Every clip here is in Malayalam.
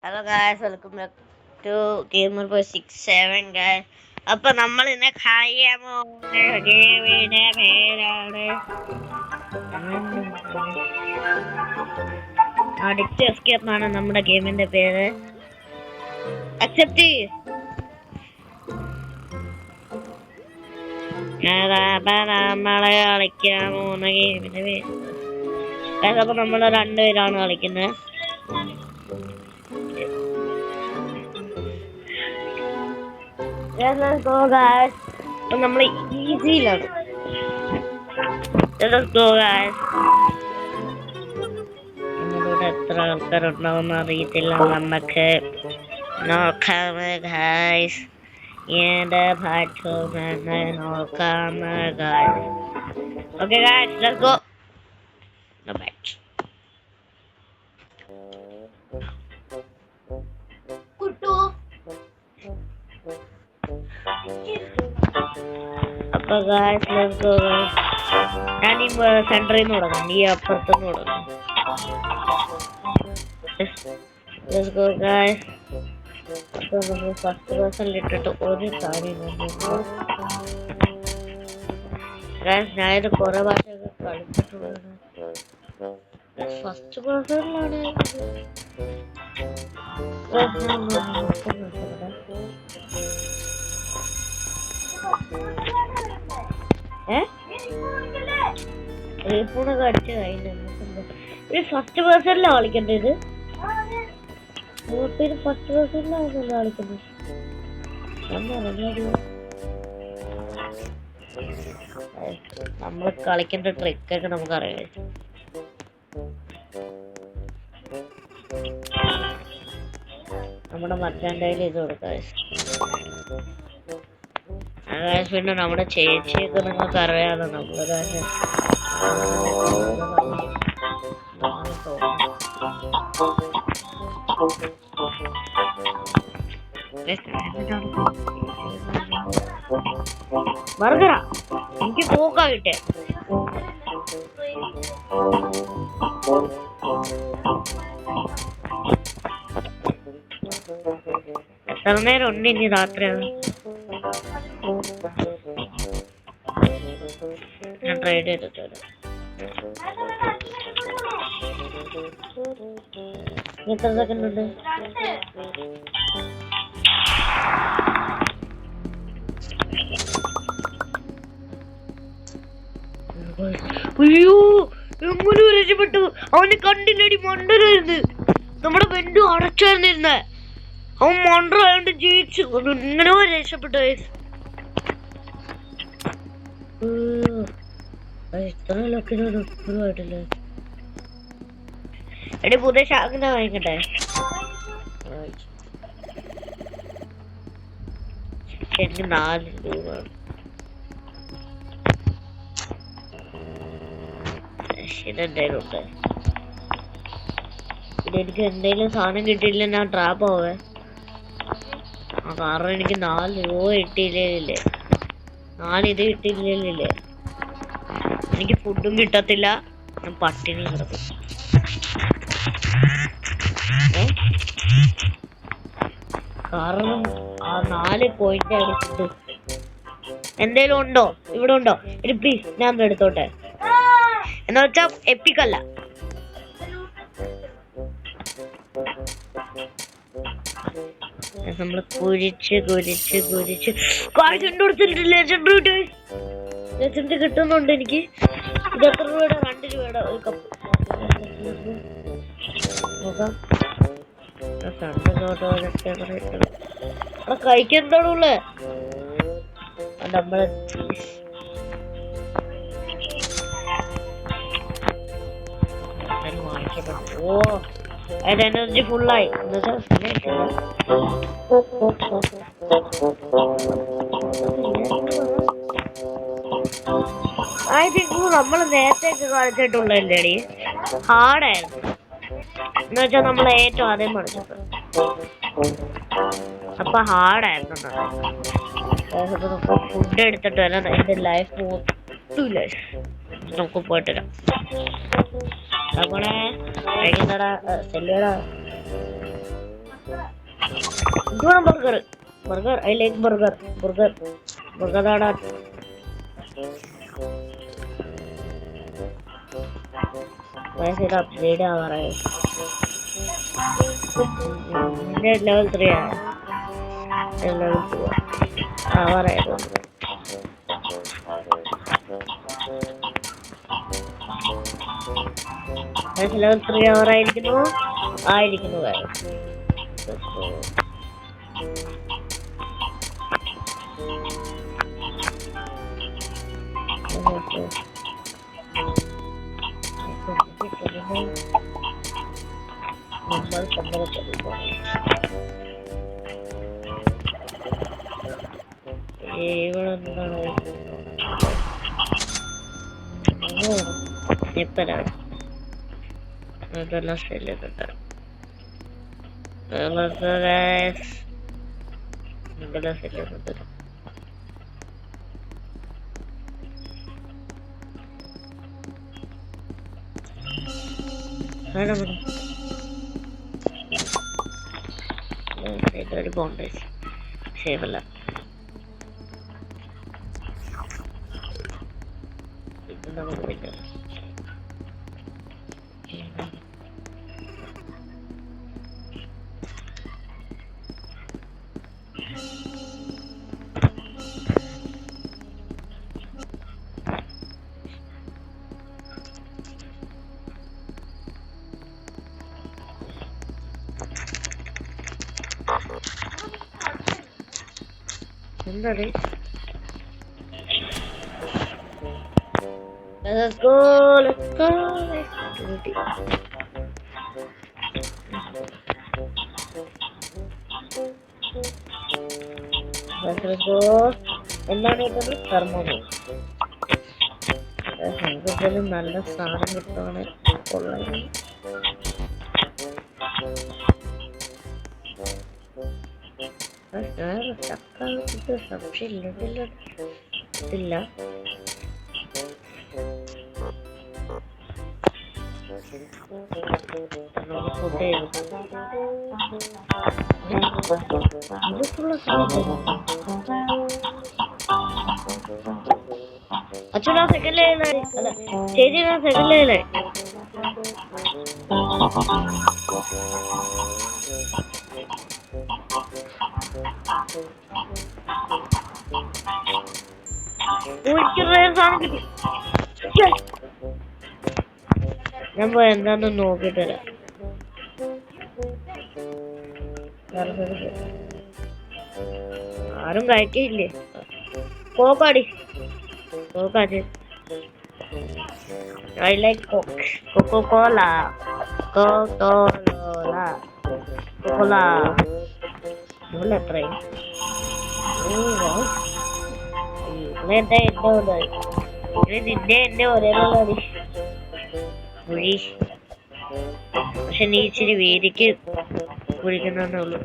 Hello guys, welcome back to Gamer Boy 67 guys. അപ്പൊ നമ്മൾ ഇന്ന് കഴിയാൻ പോകുന്ന ഗെയിമിന്റെ പേരാണ് അഡിക്റ്റ് എസ്കേപ്പ് ആണ് നമ്മുടെ ഗെയിമിന്റെ പേര്. അക്സെപ്റ്റ് നമ്മളെ കളിക്കാൻ പോകുന്ന ഗെയിമിന്റെ പേര്. അപ്പൊ നമ്മൾ രണ്ടുപേരാണ് കളിക്കുന്നത്. Let's go guys. നമ്മൾ ഈസിയിലാണ്. Let's go guys. നമ്മളിവിടെ എത്ര ആൾക്കാരുണ്ടാവുന്ന അറിയത്തില്ല, നമുക്ക് നോക്കാം ഗൈസ്. എന്റെ ഭാഷ നോക്കാം guys. Okay guys, let's go. No match. അപ്പൊ guys, let's go guys. ഞാൻ ഈ സെന്ററിൽ നിന്ന് തുടങ്ങാം, ഈ അപ്പുറത്തുനിന്ന് തുടങ്ങാം. Let's go guys. അപ്പൊ നമ്മൾ ഫസ്റ്റ് പേഴ്സണിൽ ഇട്ടിട്ട് ഒരു കാര്യം guys, ഞാനിത് കുറെ ഭാഷയൊക്കെ കളിച്ചിട്ടുള്ളത്. ഫസ്റ്റ് പേഴ്സണിലാണ് അടിച്ചു കഴിഞ്ഞ ഫസ്റ്റ് പേഴ്സണിലാണ് കളിക്കേണ്ടത്. ഫസ്റ്റ് പേഴ്സണിലാണ് കളിക്കുന്നത്. നമ്മൾ കളിക്കേണ്ട ട്രിക്കൊക്കെ നമുക്കറിയാം. നമ്മുടെ മറ്റാൻ്റെ ഇത് കൊടുക്കാം. പിന്നെ നമ്മുടെ ചേച്ചിയൊക്കെ നിങ്ങൾക്ക് അറിയാതെ നമ്മളൊരു ബർഗറ എനിക്ക് പോക്കാ കിട്ടേ. എത്ര നേരം ഉണ്ട് ഇനി രാത്രിയാണ്. ഞാൻ ട്രൈഡ് ചെയ്തിട്ട് വരാം. എത്ര സെക്കൻഡ് ഉണ്ട്? അയ്യോ, എങ്ങനെ രക്ഷപ്പെട്ടു? അവന് കണ്ടില്ലടി, മണ്ടനായിരുന്നു. നമ്മുടെ വെണ്ടു അടച്ചായിരുന്നിരുന്നേ. അവൻ മണ്ടറായോണ്ട് ജയിച്ചു. ഇങ്ങനെ രക്ഷപ്പെട്ടു. ഇത്ര ലക്കിനൊരു ഉത്തരവായിട്ടില്ല. എടി പുതിയ ഷാക്കിനെ വാങ്ങിക്കട്ടെ. എനിക്ക് 4 രൂപ. ഇതെന്തായാലും ഉണ്ട്. ഇതെനിക്ക് എന്തെങ്കിലും സാധനം കിട്ടിയില്ല, ഞാൻ ട്രാപ്പ് ആവേ. കാരണം എനിക്ക് 4 രൂപ കിട്ടിയില്ലേ. 4 ഇത് കിട്ടിയില്ലേ. എനിക്ക് ഫുഡും കിട്ടത്തില്ല, ഞാൻ പട്ടിണി കിടക്കും. കാരണം ആ 4 പോയിന്റ് അടിച്ചിട്ട് എന്തേലും ഉണ്ടോ? ഇവിടെ ഉണ്ടോ? ഒരു പ്ലീസ് ഞാൻ എടുത്തോട്ടെ. എന്ന് വെച്ചാ എപ്പിക്കല്ല. നമ്മള് കുരിച്ച് ലെജൻഡ് കിട്ടുന്നുണ്ട് എനിക്ക്. ഇത് എത്ര രൂപയുടെ? 2 രൂപയുടെ ഒരു കപ്പ്. നോക്കാം. കഴിക്കാൻ എന്താണുള്ളേ? നമ്മള് ഓ, അതിന്റെ എനർജി ഫുള്ളായി. ഐ തിങ്ക് നമ്മൾ നേരത്തെ കളിച്ചിട്ടുള്ളതല്ലേടി, ഹാർഡായിരുന്നു. എന്ന് വെച്ചാൽ നമ്മൾ ഏറ്റവും ആദ്യം പഠിച്ചത് അപ്പൊ ഹാർഡായിരുന്നു. ഫുഡ് എടുത്തിട്ട് വരാം. എന്റെ ലൈഫ് ഒട്ടുമില്ല. നമുക്ക് പോയിട്ട് വരാം. നമ്മളെ സെല്ലുകട ഇതുവേണം burger. Burger, I like burger. Burger burger ആടാ. വയസ്സിൽ അപ്ഗ്രേഡ് ആവാറായി. ലെവൽ 3 ആണ്. ലെവൽ 2 ആവാറായിരുന്നു. ലെവൽ 3 ആവാറായിരിക്കുന്നു. ആയിരിക്കുന്നു. നമ്മൾ ഇവിടെ എന്താണ് എപ്പോഴാണ് അതെല്ലാം ശരിയുന്നുണ്ട്. ഇതെല്ലാം ശരിയുന്നുണ്ട്. ഇതൊരു ബോണ്ടേജ് സേവല്ല. ഇത് നമുക്ക് പിന്നെ എന്താണ്? Let's go. Let's go. Let's go. എന്താണ് ഇത്? തെർമോമീറ്റർ. എന്തെങ്കിലും നല്ല സാധനം കിട്ടുവാണ് കൊള്ളാം. സംശയമില്ല. ഇതില്ല. അച്ഛനാ സെക്കൻഡ് ലെയറിലായി. അല്ല ചേച്ചി സെക്കൻഡ് ലെയറിലായി. ഞാൻ പോയി എന്താന്ന് നോക്കിട്ട് വരാം. ആരും കഴിക്കില്ലേ? കോക്കാടി കോക്കാടി. I like Coke. Coca-Cola. Coca-Cola. Coca-Cola. Boleh try. ഇതിന്റെ ഒരേപോലെ കുഴി. പക്ഷെ നീ ഇച്ചിരി വേദിക്ക് കുഴിക്കുന്നേ ഉള്ളു.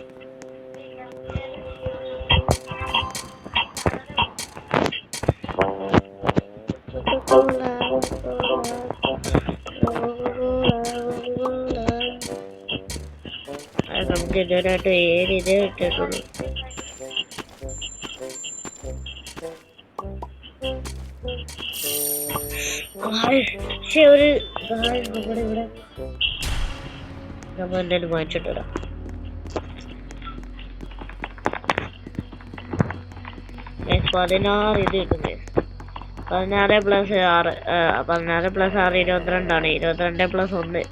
നമുക്ക് ഇതുവരായിട്ട് 7 ഇതേ ഇട്ടിട്ടുള്ളൂ. പക്ഷെ ഒരു ഇവിടെ നമ്മൾ എന്തായാലും വാങ്ങിച്ചിട്ട് വരാം. $16 ഇത് കിട്ടുന്നത്. 16 + 6 16 + 6 22ആണ്. 22 + 1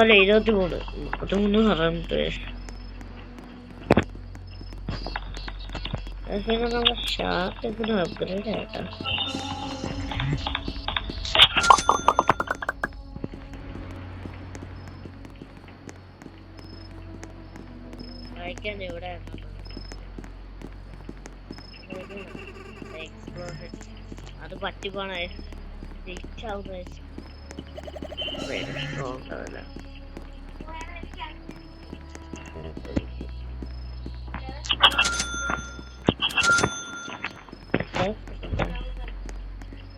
അല്ല 23 നമ്മുടെ ഷാർട്ട് ഇതിന് അപ്ഗ്രേഡ് ആയിട്ടാ. വായിക്കാൻ എവിടെ അത് പറ്റിപ്പോണ ജയിച്ചാവുന്ന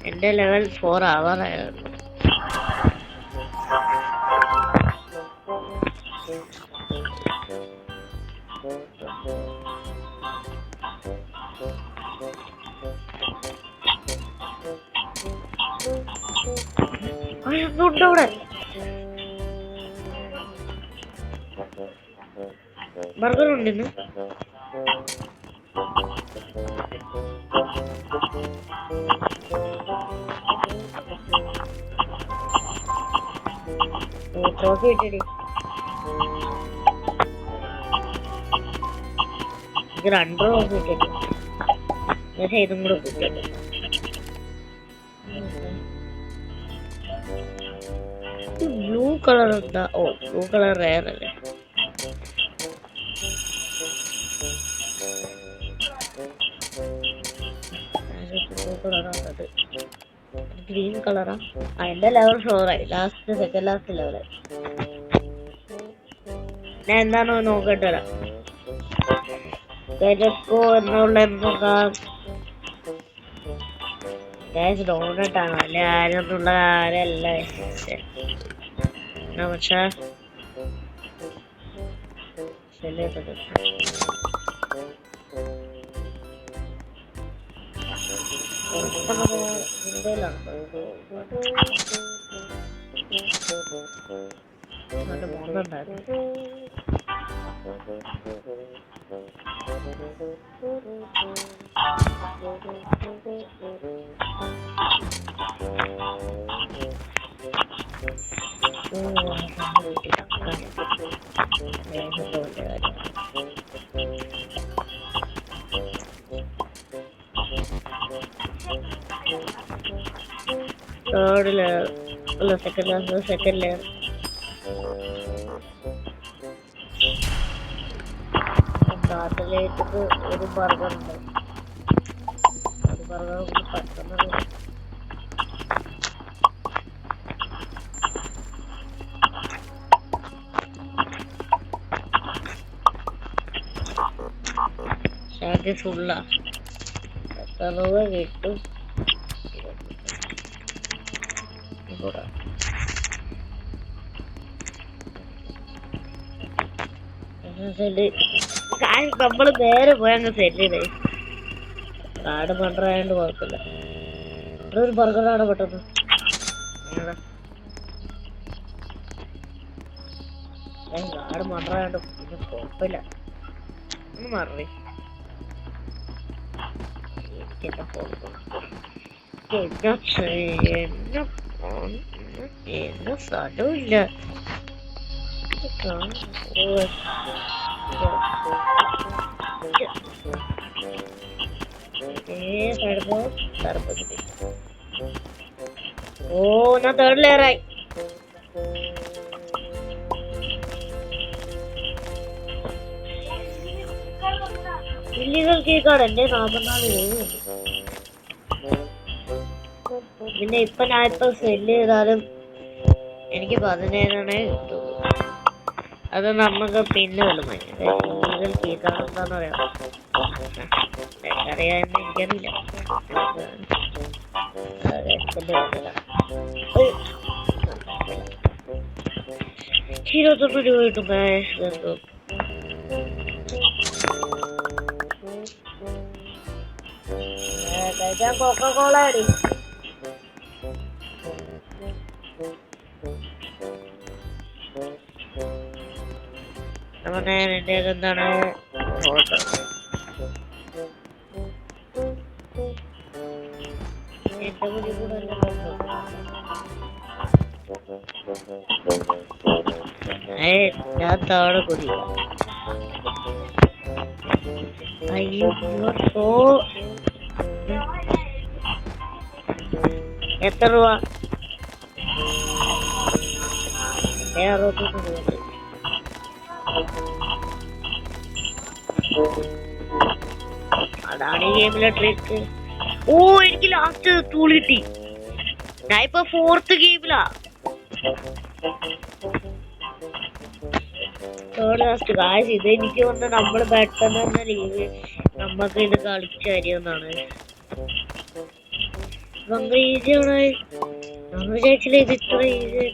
എന്റെ ലെവൽ 4 ആവാറായിരുന്നു. എന്തുണ്ട് അവിടെ? ബർഗർ ഉണ്ടെന്ന്. ട്രോഫി കിട്ടി. എനിക്ക് 2 ട്രോഫി കിട്ടി. പക്ഷെ ഇതും കൂടെ കിട്ടും. ബ്ലൂ കളർ എന്താ? ഓ, ബ്ലൂ കളർ റയർ അല്ലേ? ബ്ലൂ കളറാണത്. ഗ്രീൻ കളറാ? എന്റെ ലെവൽ 4 ആയി. സെക്കൻഡ് ലാസ്റ്റ് ലെവലായി. ഞാൻ എന്താണോ നോക്കട്ടെ. ഡോണട്ടാണ് അല്ലെ? ആരെന്നുള്ള ആരല്ല. പക്ഷേ തേർഡ് ലെയർ അല്ല, സെക്കൻഡ് ലെയർ. അതിലേക്ക് ഒരു ബർഗർ ഉണ്ട്. ഒരു ബർഗർ പറ്റുന്നത് ഫുള്ളാ. എത്ര രൂപ കിട്ടും? നമ്മള് നേരെ പോയി അങ്ങ് സെറ്റ് ചെയ്തേ. കാട് പണ്ടായോണ്ട് കുഴപ്പമില്ല. ഒരു ബർഗറാണ് പെട്ടെന്ന്. കാട് മണ്ടായോണ്ട് പിന്നെ കുഴപ്പമില്ല. ഒന്ന് മാറി. എന്ന സ്ഥലമില്ല. ഓ, ഞാൻ തേർഡ് ലെയറായി. ഇല്ലീഗൽ കേക്കാണ് എന്റെ 44 എഴുതുന്നുണ്ട്. പിന്നെ ഞാൻ സെല്ല് ചെയ്താലും എനിക്ക് 17 കിട്ടുള്ളൂ. അത് നമുക്ക് പിന്നെ ഇല്ലീഗൽ കേക്കാണെന്താന്ന് പറയാം. അറിയാമെന്ന് എനിക്കറിയില്ല. 21 രൂപ കിട്ടും. കഴിക്കാൻ കൊക്കക്കോള അടി. എന്റെ എന്താണ് ഞാൻ താഴെ കുടി. അയ്യോ, എത്ര രൂപ? 61 രൂപ. അതാണ് ഈ ഗെയിമിലെ ട്രിക്ക്. ഓ, എനിക്ക് ലാസ്റ്റ് ടൂൾ കിട്ടി. ഞാൻ ഇപ്പൊ 4th ഗെയിമിലാ. ഇത് എനിക്ക് വന്ന് നമ്മള് പെട്ടെന്ന് തന്നെ ലീവ് നമ്മക്ക് ഇത് കളിച്ച കാര്യമെന്നാണ്. ഭയങ്കര ഈസിയാണ്. നമ്മൾ വിചാരിച്ചില്ല ഇത് ഇത്ര ഈസി.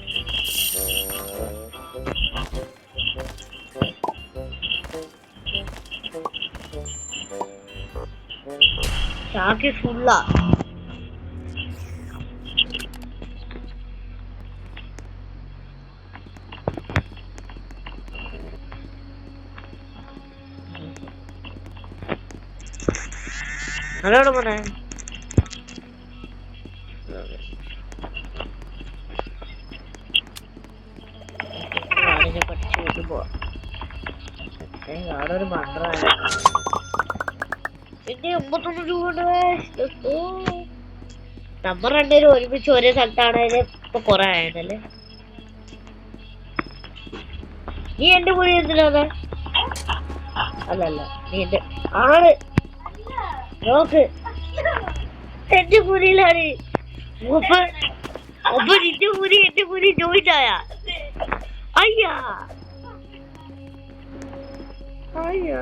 ചാക്കി ഫുള്ളാ. അതോടെ പോണേ പഠിച്ചു വിട്ടുപോ. അവിടെ ഒരു മന്ത്രമാണ്. പിന്നെ 81 രൂപ. നമ്മൾ രണ്ടുപേരും ഒരുമിച്ച് ഒരേ സ്ഥലത്താണേലും ഇപ്പൊ കൊറേ ആയതല്ലേ. നീ എന്റെ മുറി എന്തിനാണ്? അല്ലല്ല നീ എന്റെ ആണ്. നോക്ക് എന്റെ മുറിയിലാണ്. അപ്പൊ നിന്റെ മുറി എന്റെ മുറി ജോയിന്റ് ആയ. അയ്യാ അയ്യാ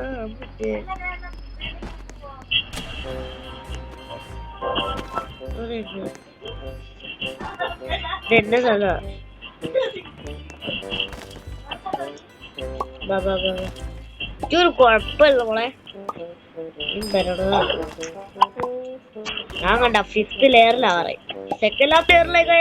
എന്നെ സ്ഥല ഒരു കുഴപ്പമില്ല മോളെ. ഞാൻ കണ്ട 5th ലെയറിലാ പറയും. 2nd ലെയറിലേക്ക്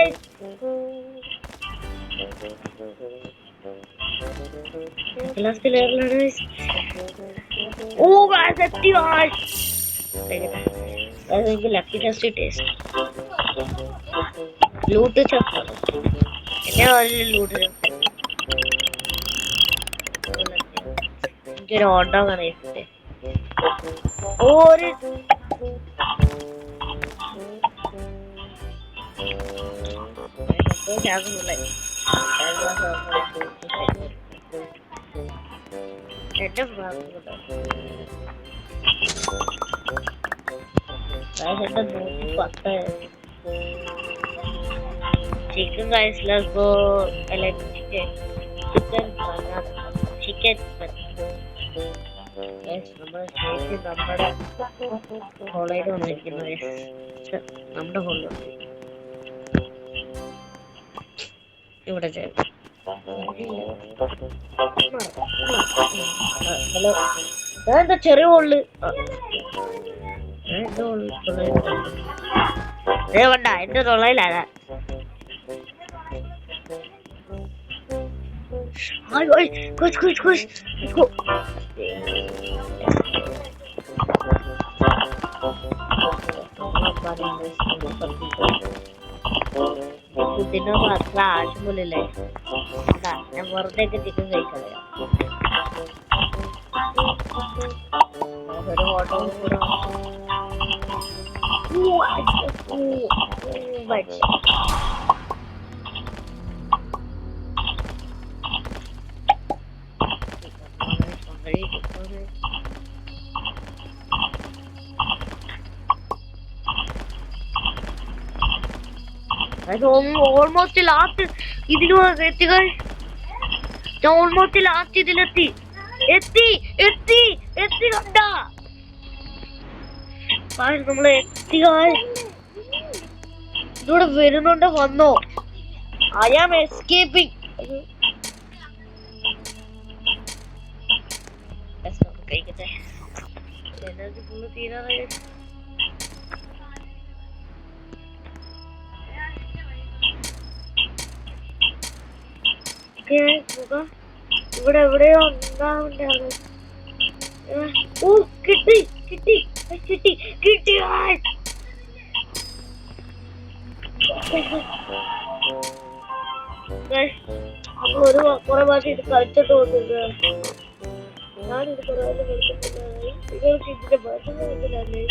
lucky test taste loot chest എന്നെ ലൂട്ട് എനിക്കൊരു ഓട്ടോ കറിയില്ലേ. ഒരു എന്റെ ചിക്കൻ കഴിച്ചില്ലപ്പോ ചിക്കൻ നമ്മുടെ ഹോളയിൽ വന്നിരിക്കുന്നത്. നമ്മുടെ ഹോളിൽ ഇവിടെ ഹലോ എന്താ ചെറിയ ഹോളില് വേണ്ട എന്റെ തൊള്ളയിലാണ്. ഫുഡിനൊന്നും അത്ര ആവശ്യമില്ലല്ലേ. ഞാൻ വെറുതെയൊക്കെ ചിക്കൻ കഴിക്കളയാം. ഒരു ഓട്ടോ കൂടെ ഓൾമോസ്റ്റ് ലാസ്റ്റ് ഇതിലും എത്തി. ഞാൻ ഓൾമോസ്റ്റ് ലാസ്റ്റ് ഇതിലെത്തി. എത്തി എത്തി എത്തി കണ്ട നമ്മള് എത്തി. ഇതിലൂടെ വരുന്നുണ്ട്. വന്നോ? I am escaping. കഴിക്കട്ടെ. എനർജി ഫുള്ള് തീരാറായി. ഇവിടെ എവിടെയോ ഉണ്ടാവുണ്ടാണ്. ഓ കിട്ടി കിട്ടി കിട്ടി കിട്ടി. അപ്പൊ ഒരു കുറെ ഭാഷ ഇത് കളിച്ചിട്ട് പോകുന്നുണ്ട്. ഞാനിത് കുറെ കളിച്ചിട്ടുണ്ടായി. നിങ്ങൾക്ക് ഇതിന്റെ ഭാഷ മനസ്സിലല്ലേ?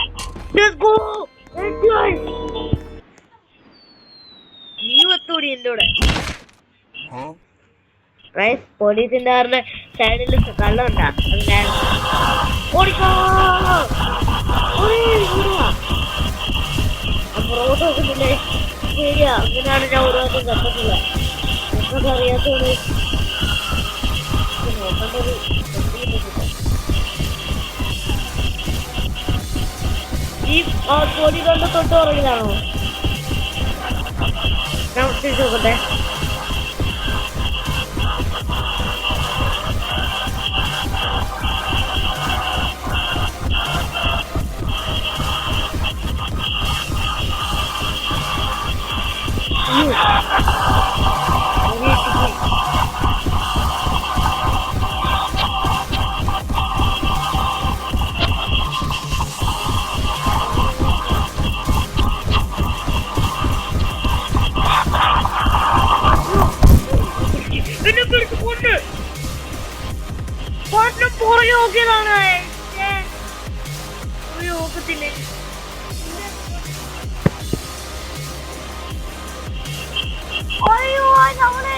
നീ ഒത്തുകൂടി എന്റെ കൂടെ. പോലീസിന്റെ ആരുടെ സൈഡിൽ കള്ളുണ്ടാ. പുറകോട്ട് നോക്കുന്നില്ലേ? ശരിയാ, അങ്ങനെയാണ് ഞാൻ ഒരു ദിവസം കണ്ടിട്ടുള്ളത്. എനിക്കത് അറിയാത്തത് നോക്കേണ്ടത്. ഈ പോലീസുകൊണ്ട് തൊട്ട് പുറകിലാണോ? ഞാൻ തിരിച്ചു നോക്കട്ടെ. പുറകെ നോക്കിയതാണ്. നോക്കത്തില്ലേ? അയ്യോ നമ്മളെ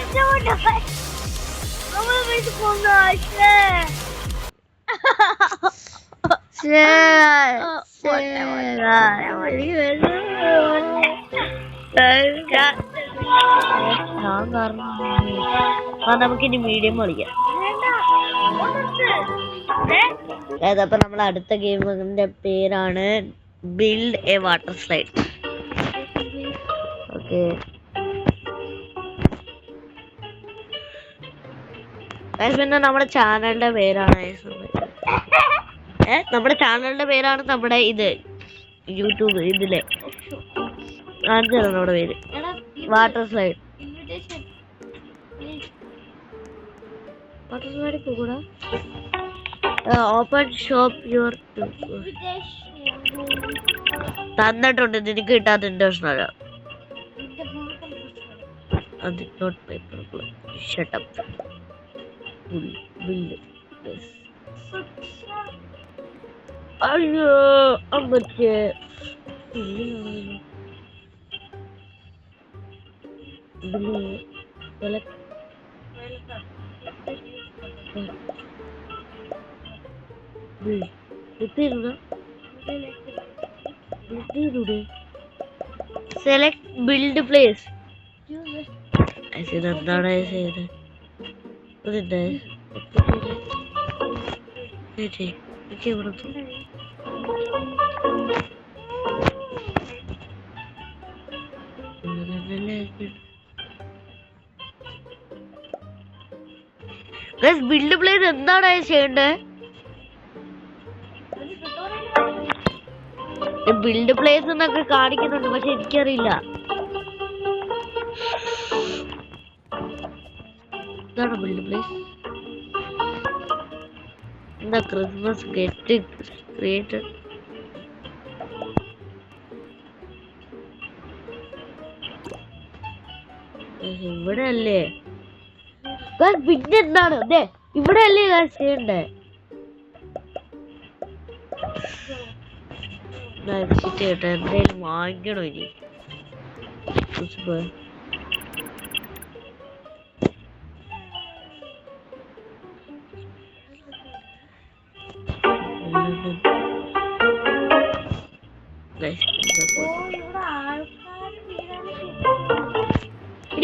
നമുക്കിനി മീഡിയം കളിക്കാം. അപ്പൊ നമ്മൾ അടുത്ത ഗെയിമിന്റെ പേരാണ് build A water slide. Okay, പിന്നെ നമ്മുടെ ചാനലിന്റെ പേരാണ് നമ്മുടെ ഇത് യൂട്യൂബ് ഇതിലെ കാണിച്ചതാണ് നമ്മുടെ പേര് വാട്ടർ സ്ലൈഡ്. വാട്ടർ സ്ലൈഡ് കൂടാ ഓപ്പൺ ഷോപ്പ് യുവർ തന്നിട്ടുണ്ട്. നിനക്ക് കിട്ടാത്ത പ്രശ്നമല്ല. അത് നോട്ട് പേപ്പർ ഷട്ടപ്പ് ബിൽഡ്. അയ്യോ അമ്മച്ചേ സെലക്ട് ബിൽഡ് പ്ലേസ്. എന്താണ് ചെയ്തത്? ബിൽഡ് പ്ലേസ് എന്താണ് ചെയ്യണ്ടേ? ബിൽഡ് പ്ലേസ് എന്നൊക്കെ കാണിക്കുന്നുണ്ട്, പക്ഷെ എനിക്കറിയില്ല എന്താണ് ബിൽഡ് പ്ലേസ്. എന്താ ക്രിസ്മസ് ഗെറ്റ് ക്രിയേറ്റഡ്? ഇവിടെ അല്ലേ? പിന്നെ എന്താണ് അതെ ഇവിടെ അല്ലേ ചെയ്യണ്ടേ? എന്തായാലും വാങ്ങിക്കണോ ഇനി?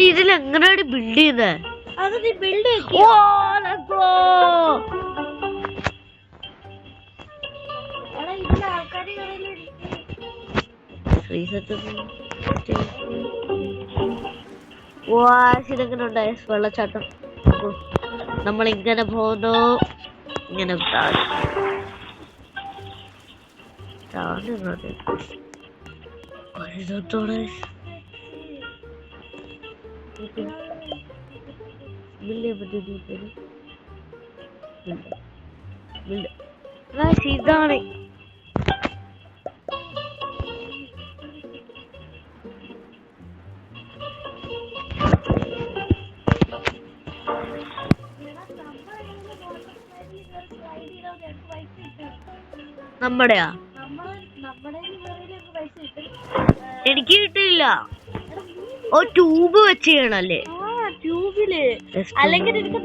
ഇതിലെങ്ങനെയാണ് ബിൽഡ് ചെയ്തേ? ഇതെങ്ങനെ ഉണ്ടായ വെള്ളച്ചാട്ടം? നമ്മൾ ഇങ്ങനെ പോകുന്നു, ഇങ്ങനെ ഇതാണ്. നമ്മുടെയാ? എനിക്ക് കിട്ടില്ല. ഓ ട്യൂബ് വെച്ച് ചെയ്യണല്ലേ? ട്യൂബില് അല്ലെങ്കിൽ എനിക്ക്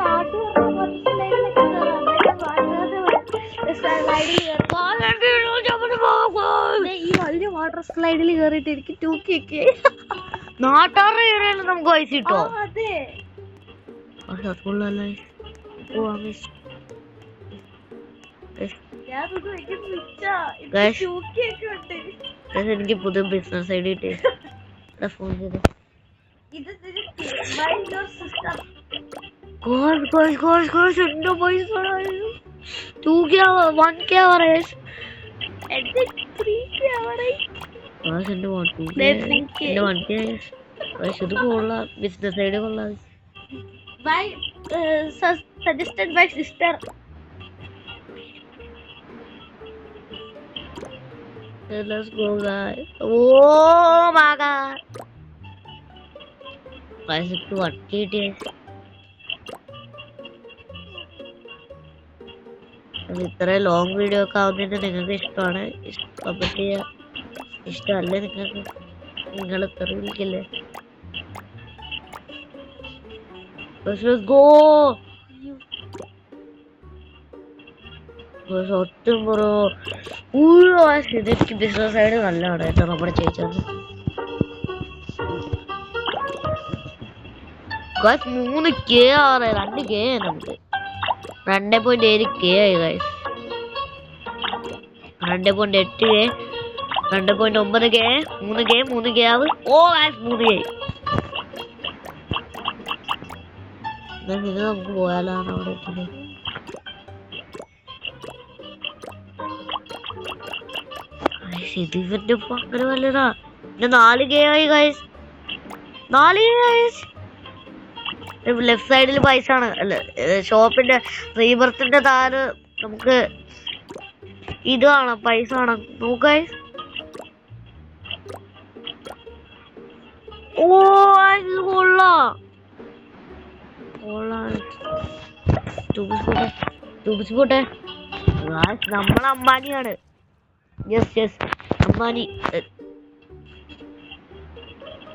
ഈ വലിയ വാട്ടർ സ്ലൈഡിൽ കേറിയിട്ട് എനിക്ക് തൂക്കിയൊക്കെ നാട്ടാറ് കയറിയാലും നമുക്ക് പൈസ കിട്ടോ? അതെ. എനിക്ക് പുതിയ ബിസിനസ് ഐഡിയ കിട്ടി. ഫോൺ ചെയ്ത് ബിസിനസ് ഐഡിയ കൊള്ളാം. Suggested by sister. Let's go, guys. Oh my god. Guys, it's 20 days. ഇത്രയും ലോങ് വീഡിയോ ഒക്കെ ആവുന്നതിന് നിങ്ങൾക്ക് ഇഷ്ടമാണ് കമന്റ് ചെയ്യുക. ഇഷ്ടമല്ലേ നിങ്ങൾക്ക്? നിങ്ങൾ തെറി വിളിക്കല്ലേ? ഒട്ടും ബ്രോ ബിസിനസ് സൈഡ് നല്ലതാണ് കേട്ടോ നമ്മുടെ ചേച്ചി. 3K ആറ് 2K നമുക്ക് 2.7K ആയി ഗൈസ്. 2.8K 2.9K 3K ആവ്. ഓ ഗൈസ് 3K. ഇത് നമുക്ക് പോയാലാണ് അവിടെ എത്തുന്നത്. ഇത് ഇവന്റെ അങ്ങനെ വല്ലതാ. 4K ആയി ഗൈസ്. 4K guys. ലെഫ്റ്റ് സൈഡിൽ പൈസ ആണ്. അല്ല ഷോപ്പിന്റെ റീബർത്തിന്റെ താഴെ നമുക്ക് ഇത് കാണാം, പൈസ കാണാം. നോക്ക് ഗൈസ്. ഓ ഇത് കൊള്ളാം. പോട്ടെ നമ്മളെ അമ്പാനിയാണ്. യെസ് അമ്പാനി.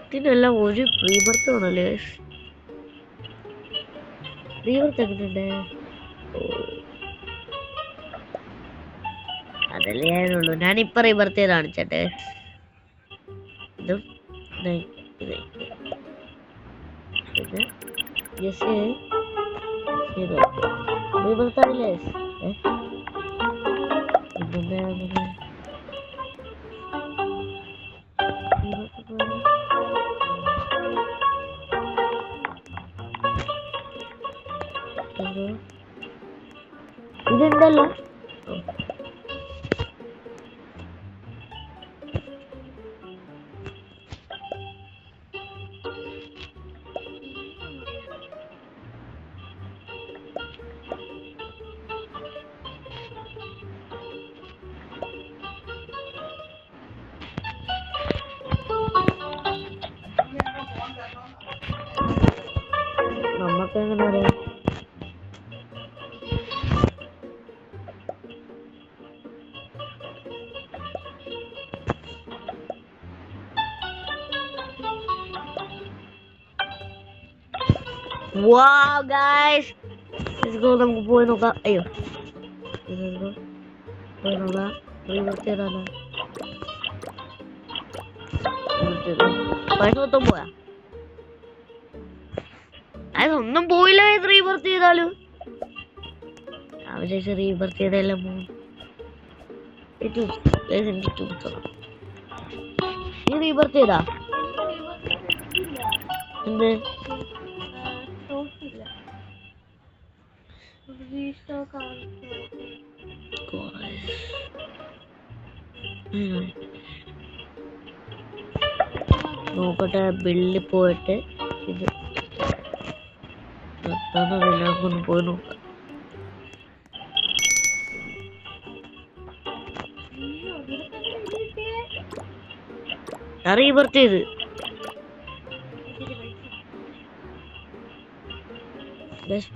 ഇതിനെല്ലാം ഒരു റീബർത്ത് വേണല്ലേ? റീബർത്ത് എങ്ങനെയുണ്ട്? അതല്ലേ ഞാനുള്ളൂ. ഞാനിപ്പൊ റീബർത്ത് ചെയ്ത് കാണിച്ചട്ടെ. ഇതും റീബർത്താണില്ലേ? ഇതുണ്ടല്ലോ. നമുക്ക് എങ്ങനെ അറിയാം? Wow guys, let's go. നമുക്ക് പോയി നോക്കാം. അയ്യോ പോയി നോക്കാം. പൈസ മൊത്തം പോയാ? അതൊന്നും പോയില്ല. റീബർത്ത് ചെയ്താലും അവരെ റീബർത്ത് ചെയ്തെല്ലാം പോകും. നീ റീബർത്ത് ചെയ്താ? എന്ത് നോക്കട്ടെ. ബില്ലിൽ പോയിട്ട് ഇത് ഒന്ന് പോയി നോക്കാം. റീബർത്ത് ചെയ്ത്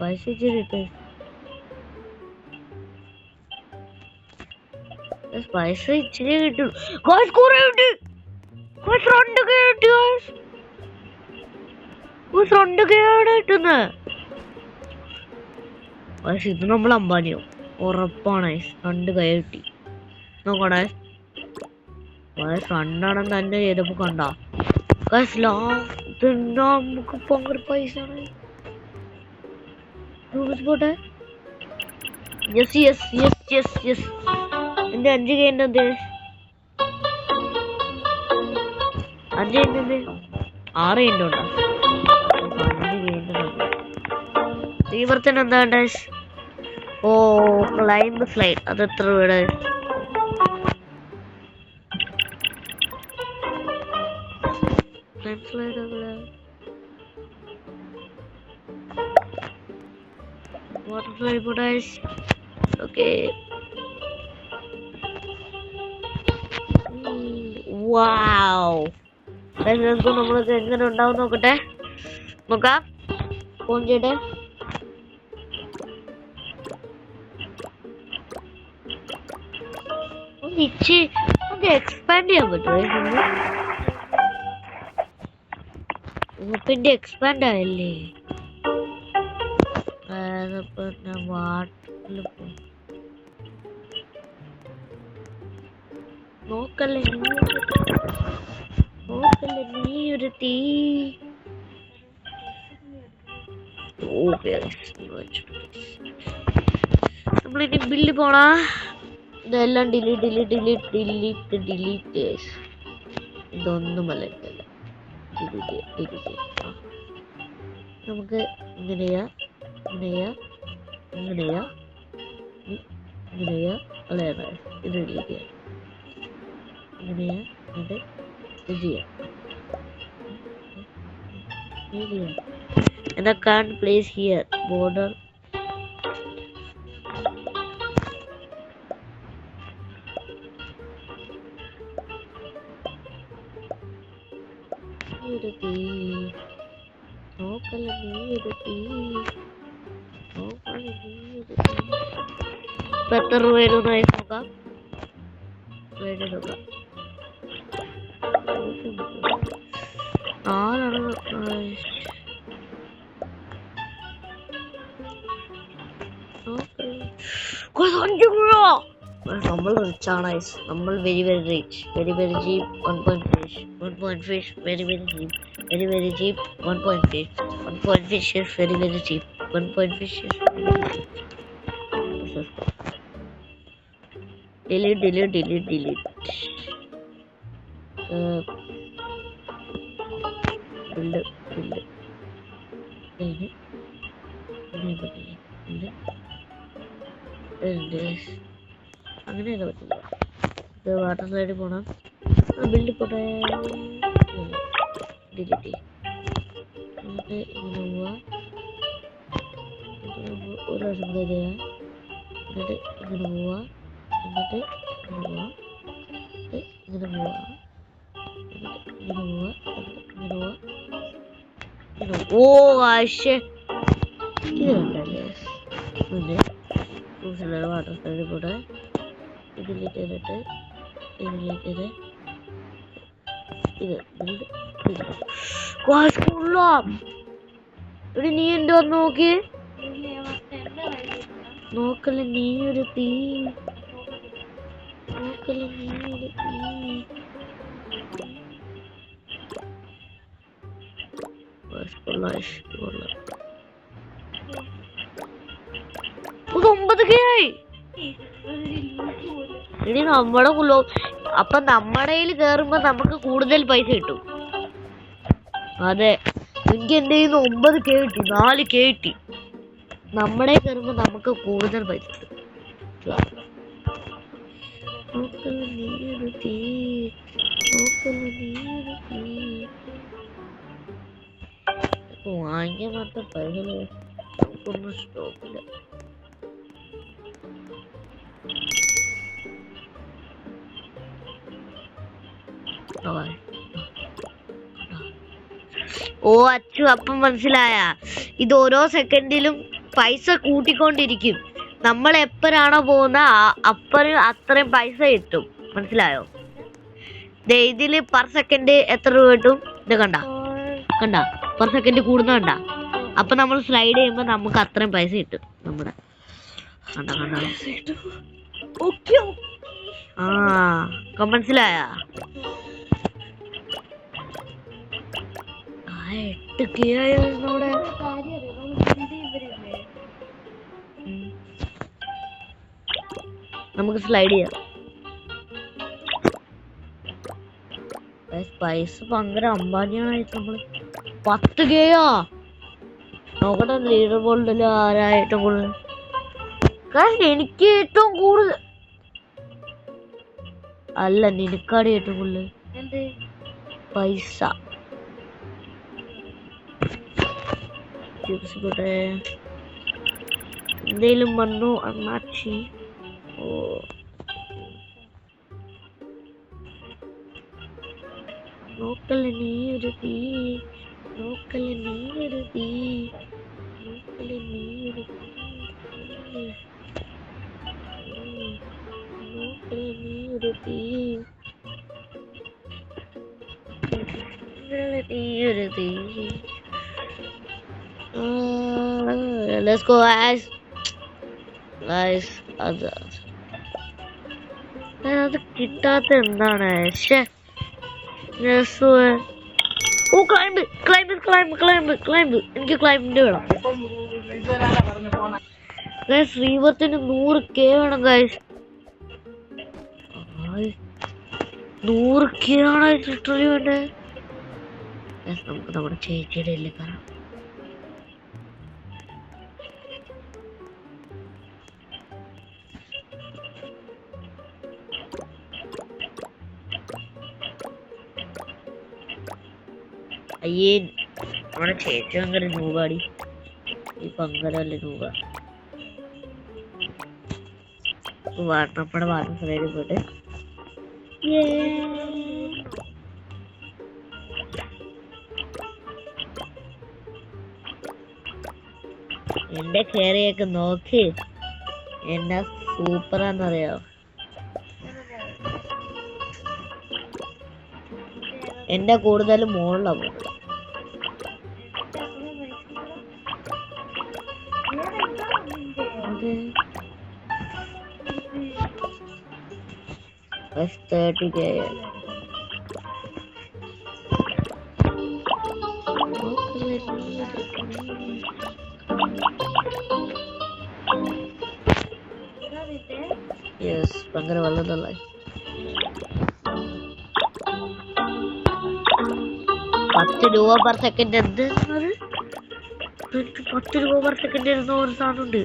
പൈസ ഇച്ചിട്ട് പൈസ ഇച്ചിരി കിട്ടും. കിട്ടുന്നത്. പക്ഷെ ഇത് നമ്മൾ അമ്പാനിയോ ഉറപ്പാണ്. 2 കൈ കിട്ടി. നോക്കണേ ഫ്രണ്ടാണെന്ന് തന്നെ ചെയ്തപ്പോ കണ്ട നമുക്ക് ഭയങ്കര പൈസ പോട്ടെ. എന്റെ 5K ഉണ്ട്. 5K ഉണ്ട്. 6K ഉണ്ടോ? 5K തീവർത്തിന് എന്താ വേണ്ട? ഓ ക്ലൈംബ് സ്ലൈഡ്. അത് എത്ര വീട്? വാട്ടർ സ്ലൈഡ് പോട്ടെ. ഓക്കെ വാവ്. നമ്മൾക്ക് എങ്ങനെ ഉണ്ടാവും നോക്കട്ടെ. നോക്കാം. ഫോൺ ചെയ്യട്ടെ. ഇച്ചി നമുക്ക് എക്സ്പാൻഡ് ചെയ്യാൻ പറ്റുമോ? പിന്നെ എക്സ്പാൻഡ് ആയല്ലേ? അതപ്പോ ഞാൻ വാട്ടിൽ നോക്കല്ലേ നീ ഒരു തീ. നമ്മളിനി ബില്ല് പോണാ. ഇതെല്ലാം ഡിലീറ്റ്. ഇതൊന്നുമല്ല. നമുക്ക് ഇങ്ങനെയാ അല്ലേ? ഇത് ഡിലീറ്റ് ചെയ്യാം. ഇങ്ങനെയാ ഇത് ചെയ്യാം. And I can't place here border. എത്ര രൂപ വരുമെന്നായി നോക്കാം. നമ്മൾ റിച്ച് ആണ്. നമ്മൾ very rich. Very cheap 1 point fish. 1 point fish very cheap. Very cheap 1 point fish. 1 point fish is very cheap. 1 point fish is delete. build അങ്ങനെയൊക്കെ പറ്റില്ല. ഇത് വാട്ടർ സൈഡിൽ പോണം. ബിൽഡ് പോട്ടെ. ഡിലീറ്റ് എന്നിട്ട് ഇങ്ങനെ പോവാ. ഒരു പ്രാവശ്യം കൂടെ ചെയ്യാം. എന്നിട്ട് ഇങ്ങനെ പോവാ. ഓ ആശേ ഇത് കണ്ടല്ലേ. പിന്നെ വാട്ടർ സൈഡിൽ കൂടെ ഡിലീറ്റ് ചെയ്തിട്ട് ഇവിടെ നീ എന്തോ നോക്കി നോക്കല്ലേ. നീ ഒരു തീ. ഇനി നമ്മുടെ അപ്പൊ നമ്മുടെ കയ്യിൽ കേറുമ്പോ നമുക്ക് കൂടുതൽ പൈസ കിട്ടും. അതെ, എനിക്ക് എന്റെ കയ്യിൽ നിന്ന് 9K കിട്ടി, 4K കിട്ടി. നമ്മുടെ കയറുമ്പോ നമുക്ക് കൂടുതൽ പൈസ കിട്ടും. വാങ്ങിക്കാൻ മാത്രം പൈസ നമുക്കൊന്നും സ്റ്റോക്കില്ല. ഓ അച്ചു, അപ്പം മനസ്സിലായ? ഇത് ഓരോ സെക്കൻഡിലും പൈസ കൂട്ടിക്കൊണ്ടിരിക്കും. നമ്മൾ എപ്പോഴാണോ പോകുന്ന അത്രയും പൈസ കിട്ടും. മനസ്സിലായോ? ഇതില് പെർ സെക്കൻഡ് എത്ര രൂപ കിട്ടും? ഇത് കണ്ട പെർ സെക്കൻഡ് കൂടുന്ന കണ്ട. അപ്പൊ നമ്മൾ സ്ലൈഡ് ചെയ്യുമ്പോ നമുക്ക് അത്രയും പൈസ കിട്ടും. നമ്മുടെ മനസ്സിലായ? 8K ആയോടെ നമുക്ക് സ്ലൈഡ് ചെയ്യാം. പൈസ ഭയങ്കര അമ്പാനിയാണ്. നമ്മള് 10K നോക്കട്ടെ. ലീഡർ ബോർഡില് ആരാ ഏറ്റവും കൂടുതൽ? എനിക്ക് ഏറ്റവും കൂടുതൽ അല്ല, നിനക്കാണ് ഏറ്റവും കൂടുതൽ പൈസ. എന്തേലും വന്നു അണ്ണാച്ചി. ഓ നോക്കല്ലേ നീ ഒരു തീ. Let's go, guys. Guys, അത് കിട്ടാത്ത എന്താണ്? ഓ climb climb climb climb climb എനിക്ക് ക്ലൈംബിന്റെ വേണം ഗൈസ്. ശ്രീവത്തിന് 100K വേണം ഗൈസ്. 100K ആണ് ലിറ്ററലി വേണ്ടേ. നമുക്ക് നമ്മുടെ ചേച്ചിയുടെ ഇല്ലേ കാണാം. അയ്യേ നമ്മുടെ ചേച്ചി അങ്ങനെ നൂപാടി. ഈ പങ്കരല്ലേ നൂപ. നമ്മുടെ വാട്ടർ സൈഡിൽ പോയിട്ട് എന്റെ കേറിയൊക്കെ നോക്ക് എന്നാ സൂപ്പറാന്നറിയോ. എന്റെ കൂടുതലും മുകളിലാണ് പോകുന്നത്. S30K. Yes, ഭയങ്കര വലുതല്ലേ. 10 രൂപ പെർ സെക്കൻഡ്. എന്ത് 10 രൂപ പെർ സെക്കൻഡ് ഇരുന്ന ഒരു സാധനമുണ്ട്.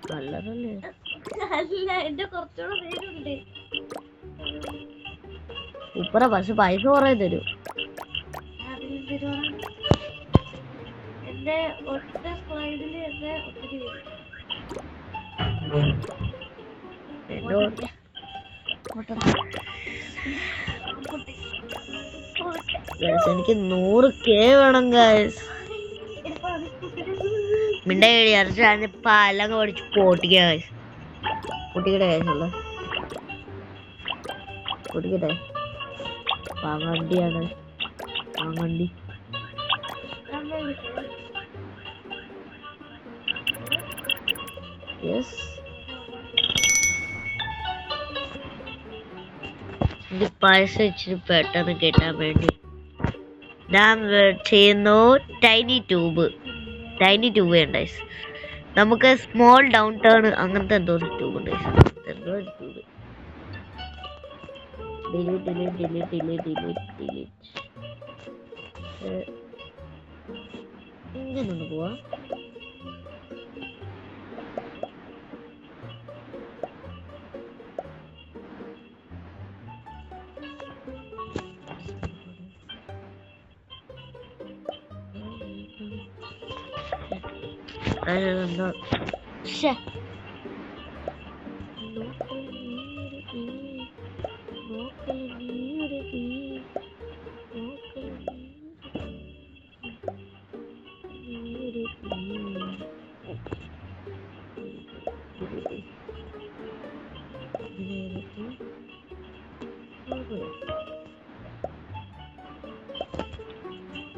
നല്ലതല്ലേ. സൂപ്പറാ, പക്ഷെ പൈസ കുറെ തരും. എനിക്ക് 100K വേണം ഗൈസ്. മിണ്ടേ പാലങ്ങ് പഠിച്ച് പൊട്ടിക്കുക ഗൈസ്. പൊട്ടിക്കട്ടെ ഗൈസുള്ള പൊട്ടിക്കട്ടെ. പാങ്ങണ്ടിയാണ് പാങ്ങണ്ടി. യെസ്, ഇത് പൈസ ഇച്ചിരി പെട്ടെന്ന് കിട്ടാൻ വേണ്ടി ഞാൻ ചെയ്യുന്നു ടൈനി ട്യൂബ് ഉണ്ട്. നമുക്ക് സ്മോൾ ഡൗൺ ടേൺ അങ്ങനത്തെ എന്തോ ഒരു ട്യൂബ് ഉണ്ട്. എന്തോ ഒരു ട്യൂബ്. ഇങ്ങനൊന്ന് പോവാ. എന്താ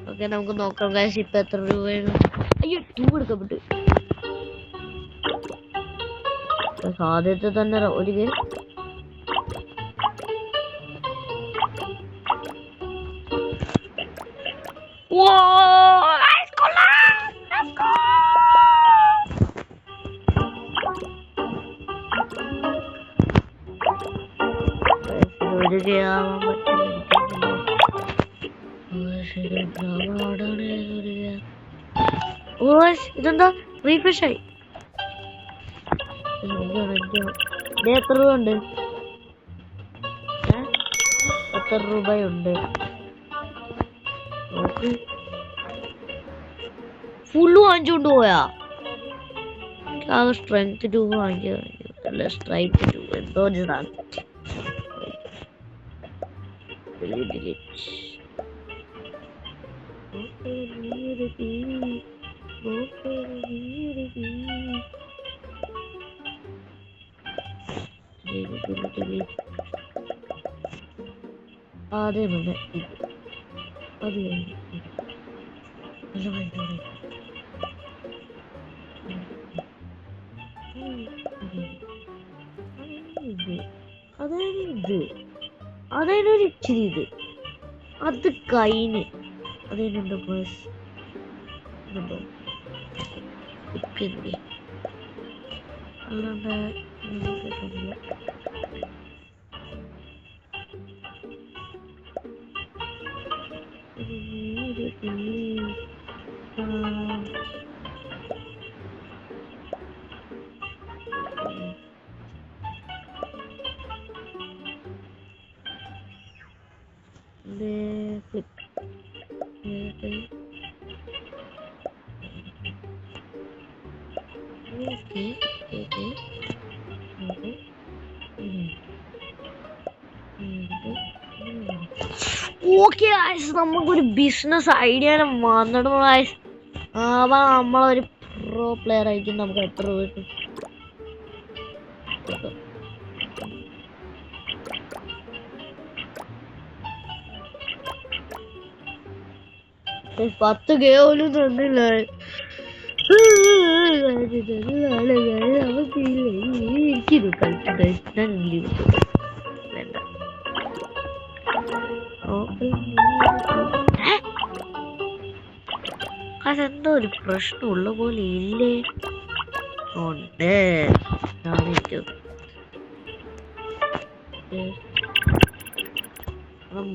ഓക്കെ, നമുക്ക് നോക്കാം ഗൈസ് ഇപ്പൊ എത്ര രൂപയാണ്. അയ്യോ, ട്യൂബ് എടുക്കപ്പെട്ടു. ആദ്യത്തെ തന്നെ ഒരു ഗെയിം. ഇതെന്താ റീഫ്രഷ് ആയി. എത്ര രൂപ ഉണ്ട്? 10 രൂപയുണ്ട്. ഫുള്ള് വാങ്ങിച്ചോണ്ട് പോയാ. സ്ട്രെങ്ത് ട്യൂബ് വാങ്ങിക്കല്ല, സ്ട്രൈറ്റ് ട്യൂബ് എന്തോ ഇതാണ്. ആദ്യം വന്ന് ഇത് അത് കഴിഞ്ഞ് ഇത് നല്ല ഭയങ്കര ഇത് അതായത് അതിനൊരു ഇച്ചിരി ഇത് അത് കഴിഞ്ഞ് അതിനെന്താ ബസ് ഇതുണ്ടോ ഇപ്പില്ലേ അല്ലാണ്ട് കേട്ടില്ല. Flip. ഓക്കെ ഗായ്സ്, നമുക്കൊരു ബിസിനസ് ഐഡിയ വന്നിടുന്നു ഗായ്സ്. അപ്പൊ നമ്മളൊരു പ്രോ പ്ലെയർ ആയിരിക്കും. നമുക്ക് എത്ര രൂപ കിട്ടും? 10K പോലും തന്നില്ല. എനിക്കിത് കളിച്ചിട്ട് വേണ്ട. അതെന്തോ ഒരു പ്രശ്നമുള്ള പോലെ ഇല്ലേ? ഉണ്ട്.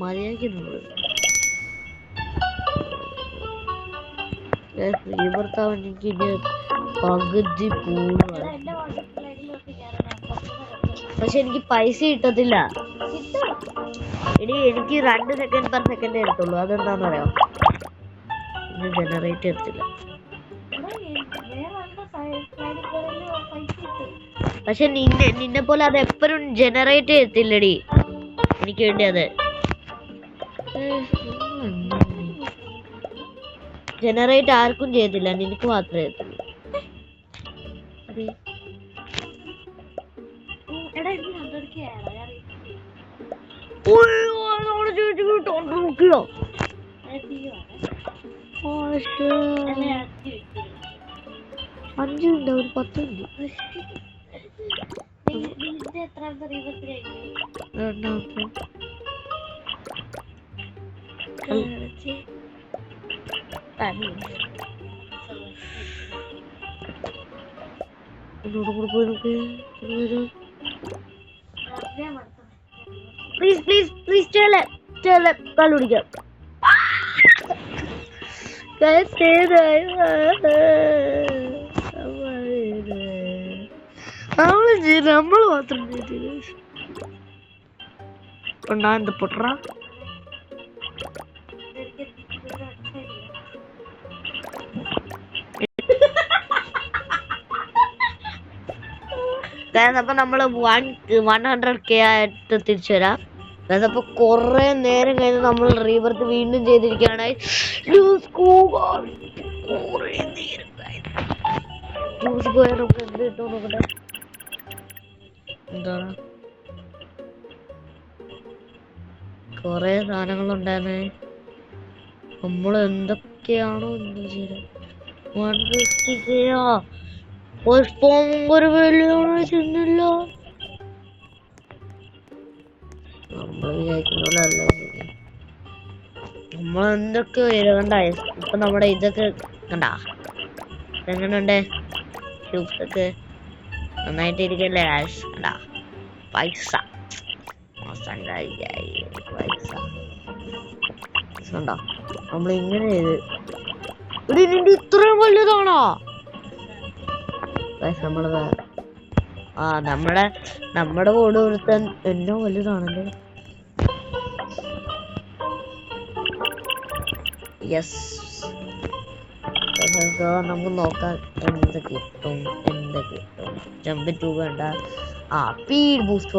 മര്യാദക്കുന്നുള്ളു. ഫ്രീ ഭർത്താവ് എനിക്ക് ഇനി പകുതി കൂടുതൽ. പക്ഷെ എനിക്ക് പൈസ കിട്ടത്തില്ല എടി. എനിക്ക് 2 സെക്കൻഡ് പെർ സെക്കൻഡ് എടുത്തുള്ളൂ. അതെന്താന്ന് പറയാം, ഇത് ജനറേറ്റ് എടുത്തില്ല. പക്ഷെ നിന്നെ പോലെ അത് എപ്പോഴും ജനറേറ്റ് ചെയ്യത്തില്ലടി. എനിക്ക് വേണ്ടി അത് ജനറേറ്റ് ആർക്കും ചെയ്യത്തില്ല, നിനക്ക് മാത്രമേ ചെയ്യത്തുള്ളൂ. അഞ്ച് മിനിറ്റ്, ഒരു 10 മിനിറ്റ്. പ്ലീസ് പ്ലീസ് പ്ലീസ് കള്ളു കുടിക്കാം. നമ്മൾ മാത്രം എന്ത് പൊട്ടറ. അപ്പൊ നമ്മള് 100K ആയിട്ട് തിരിച്ചു വരാം. അപ്പൊ കൊറേ നേരം കഴിഞ്ഞ് നമ്മൾ റീബർത്ത് വീണ്ടും ചെയ്തിരിക്കുകയാണ്. എന്താണ് കൊറേ സാധനങ്ങളുണ്ടായിരുന്നേ. നമ്മൾ എന്തൊക്കെയാണോ എന്താ ചെയ്തത്. 150K ഒരു വെള്ളിയാണ് ചെന്നില്ല. നമ്മൾ വിചാരിക്കുന്നല്ല. നമ്മളെന്തൊക്കെ കണ്ട. ഇപ്പൊ നമ്മുടെ ഇതൊക്കെ കണ്ടാ എങ്ങനെയുണ്ട്? ഷൂസൊക്കെ നന്നായിട്ട് ഇരിക്കല്ലേ കണ്ടാ. പൈസ കണ്ടോ നമ്മളിങ്ങനെ ചെയ്ത്. നിന്റെ ഇത്രയും വലുതാണോ? നമ്മള് നമ്മുടെ കൂടെ ഒരുത്തൻ എന്നോ വലുതാണല്ലേ. യെസ്, നമുക്ക് നോക്കാം എന്ത് കിട്ടും. ജമ്പ് 2 വേണ്ട. സ്പീഡ് ബൂസ്റ്റ്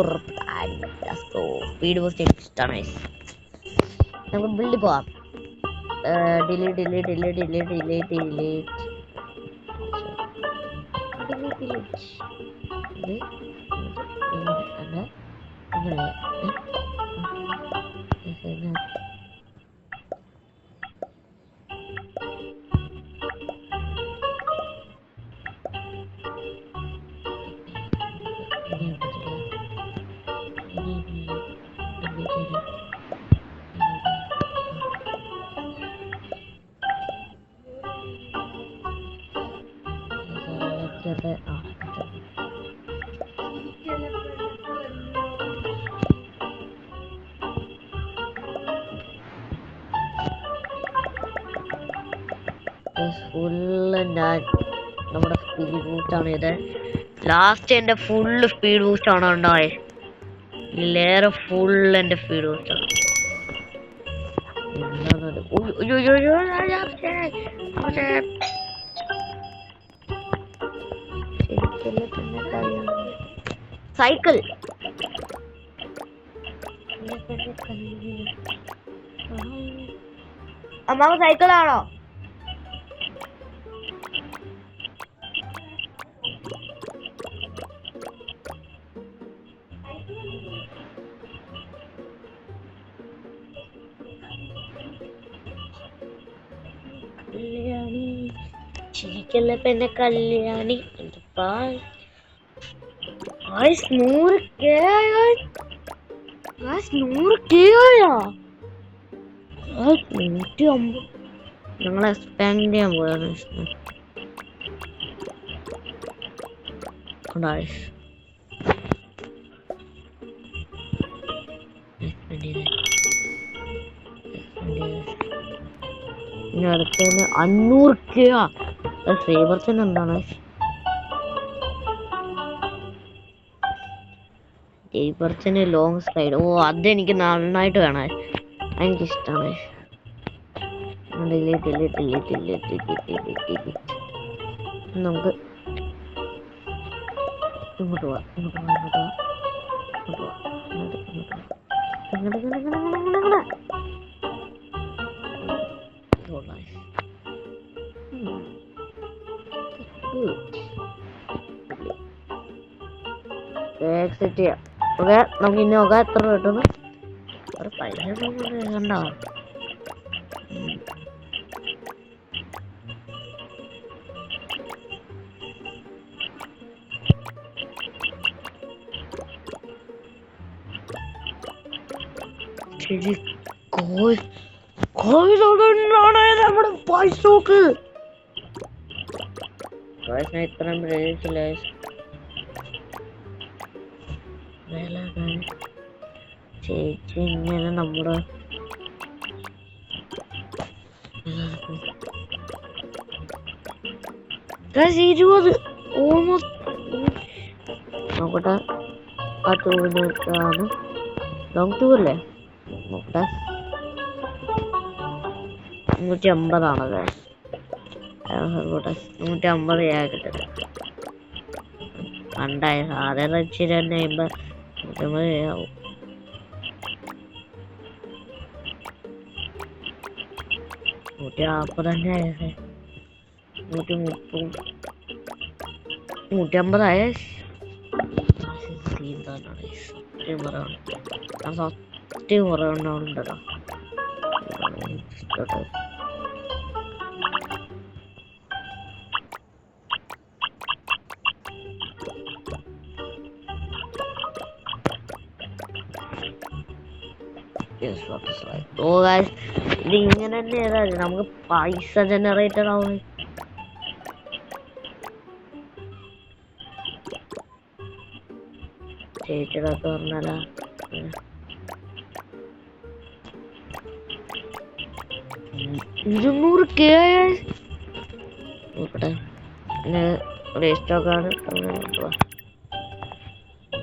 സ്പീഡ് ബൂസ്റ്റ് എനിക്ക് ഇഷ്ടമാണ്. നമുക്ക് ബിൽഡ് പോവാം. ഡിലീറ്റ് ഫുള്ള് ഞാൻ നമ്മുടെ സ്പീഡ് ബൂസ്റ്റ് ആണ് ഇത്. ലാസ്റ്റ് എന്റെ ഫുള്ള് സ്പീഡ് ബൂസ്റ്റ് ആണ് ഉണ്ടായത്. ഇതിലേറെ ഫുള്ള് എന്റെ സ്പീഡ് ബൂസ്റ്റ് ആണ്. സൈക്കിൾ അമ്മാവ് സൈക്കിളാണോ? കല്യാണി ചിരിക്കല്ല പെണ്ണെ കല്യാണി. 100K ഞങ്ങളെ സ്പെൻഡ് ചെയ്യാൻ പോയാണ്. ഇനി അടുത്തതിന് 500K. സേവർച്ചന് എന്താണ് സേവർച്ചന് ലോങ് സ്ലൈഡ്? ഓ അതെനിക്ക് നന്നായിട്ട് വേണം, എനിക്കിഷ്ടമാണ്. നമുക്ക് ഇങ്ങോട്ട് പോവാം. എക്സിറ്റ് ചെയ്യാം. ഓക്കെ, നമുക്ക് ഇനി നോക്കാം എത്ര കിട്ടുന്നു. ഒരു പൈസ കണ്ടോ? ശരി, നമ്മുടെ പൈസ നോക്ക്. ഇത്രയും പ്രതീക്ഷിച്ചില്ല. ചേച്ചി ഇങ്ങനെ നമ്മുടെ 20 നോക്കട്ടെ. ആ ടൂറിനാണ് ലോങ് ടൂറല്ലേ? നോക്കട്ടെ. 150 150 കിട്ടുന്നത്. പണ്ടായ സാധാരണ ഇച്ചിരി തന്നെ 150 ആവും. തന്നെ ആയത് 130 150 ആയ സത്യം കുറവുണ്ടാവുന്നുണ്ടല്ലോ. ഇത് ഇങ്ങനെ തന്നെ ഏതായാലും നമുക്ക് പൈസ ജനറേറ്റഡ് ആവും. ചേച്ചിടൊക്കെ പറഞ്ഞാലാ 200K നോക്കട്ടെ. രജിസ്റ്റോക്കാണ്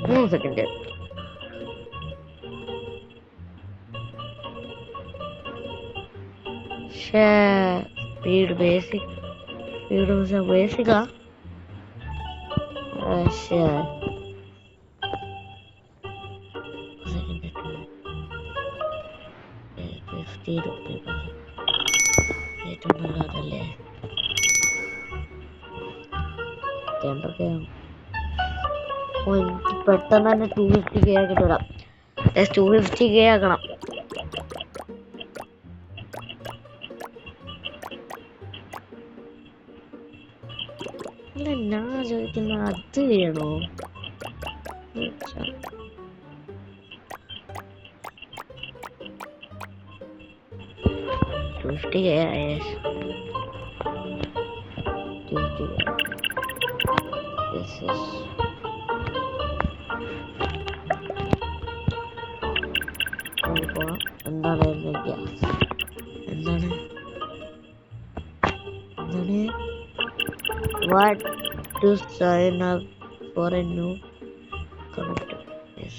3 സെക്കൻഡ്. സ്പീഡ് ബേസിക്കാ. ഏറ്റവും നല്ലതല്ലേ? എനിക്ക് പെട്ടെന്ന് തന്നെ 250K ആക്കിട്ട് വിടാം. 250K ആക്കണം. അല്ല ഞാൻ ചോദിക്കുന്ന അത് വേണോ? 250K ആയേ. 250K എന്താണ് what to sign up for a new connector? Yes.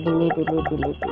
delete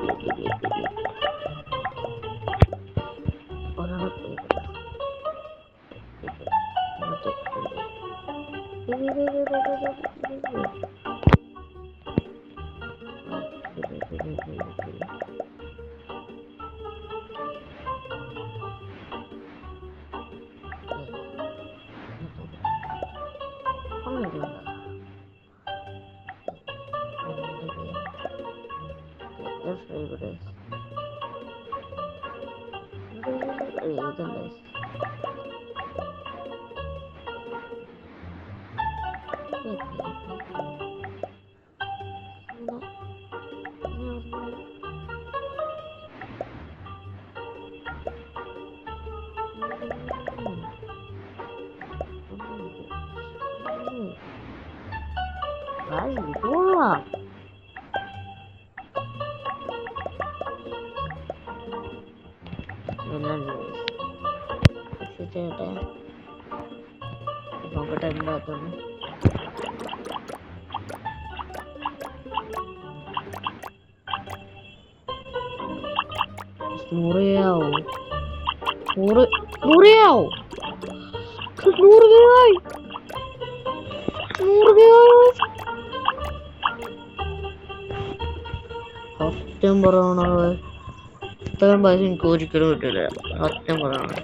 നോക്കട്ടെ എന്താക്കുന്നു. നൂറിയാവോ സത്യം പറയണത് ഇത്രയും പൈസ എനിക്ക് ഒരിക്കലും കിട്ടില്ല. സത്യം പറയണത്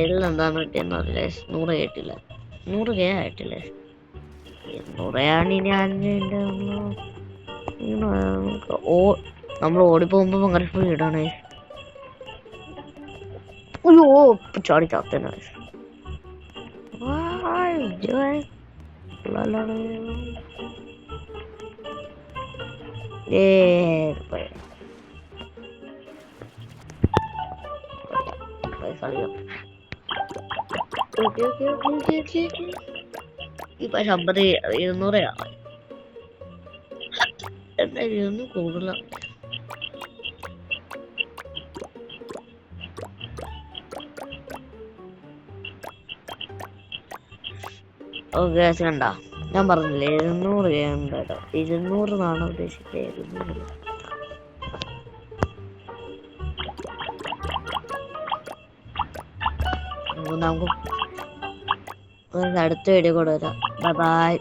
ഇതിലെന്താണ് കിട്ടിയെന്നറിയില്ലേ? 100 കേട്ടില്ല. 100 ആയിട്ടില്ലേ? 100 ഞാൻ നമ്മൾ ഓടിപ്പോകുമ്പോ അങ്ങനെ സ്പീഡാണ്. അയ്യോ ചാടി ചാത്തന. ഈ പൈസ 50 200 എന്തായാലും ഇതൊന്നും കൂടുതലാണ്. ഓക്കെ കണ്ട, ഞാൻ പറഞ്ഞില്ലേ 200 എന്തായാലും 200 എന്നാണ് ഉദ്ദേശിച്ചത്. 200 നമുക്ക് അടുത്ത വീഡിയോ കൂടെ വരാം. Bye bye.